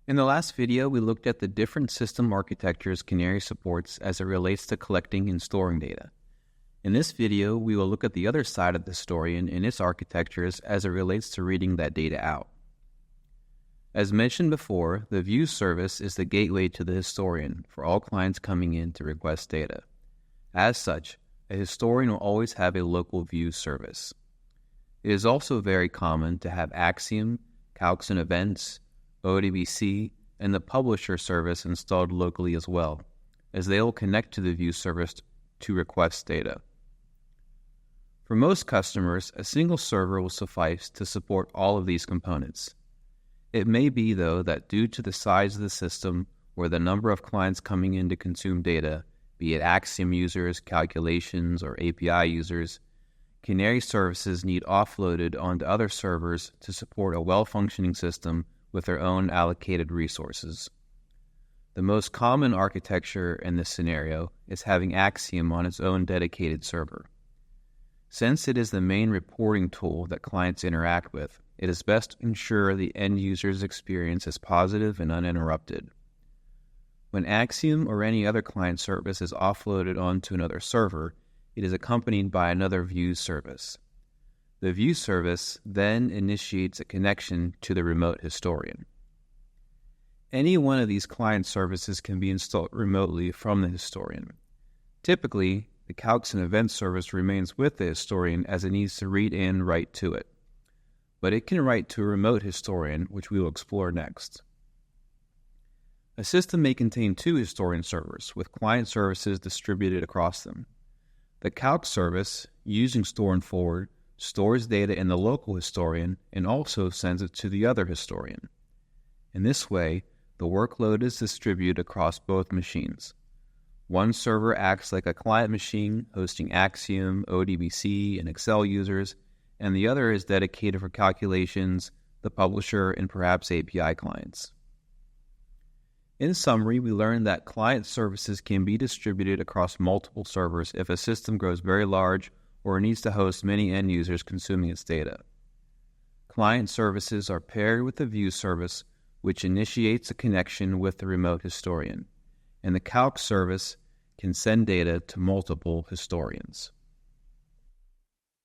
In the last video, we looked at the different system architectures Canary supports as it relates to collecting and storing data. In this video, we will look at the other side of the historian and its architectures as it relates to reading that data out. As mentioned before, the view service is the gateway to the historian for all clients coming in to request data. As such, a historian will always have a local view service. It is also very common to have Axiom, Calcs and Events, ODBC, and the publisher service installed locally as well, as they will connect to the view service to request data. For most customers, a single server will suffice to support all of these components. It may be, though, that due to the size of the system or the number of clients coming in to consume data, be it Axiom users, calculations, or API users, Canary services need offloaded onto other servers to support a well-functioning system with their own allocated resources. The most common architecture in this scenario is having Axiom on its own dedicated server. Since it is the main reporting tool that clients interact with, it is best to ensure the end user's experience is positive and uninterrupted. When Axiom or any other client service is offloaded onto another server, it is accompanied by another view service. The view service then initiates a connection to the remote historian. Any one of these client services can be installed remotely from the historian. Typically, the Calcs and Events service remains with the historian as it needs to read and write to it. But it can write to a remote historian, which we will explore next. A system may contain two historian servers, with client services distributed across them. The Calc service, using store and forward, stores data in the local historian and also sends it to the other historian. In this way, the workload is distributed across both machines. One server acts like a client machine, hosting Axiom, ODBC, and Excel users, and the other is dedicated for calculations, the publisher, and perhaps API clients. In summary, we learned that client services can be distributed across multiple servers if a system grows very large or needs to host many end users consuming its data. Client services are paired with the view service, which initiates a connection with the remote historian, and the Calc service can send data to multiple historians.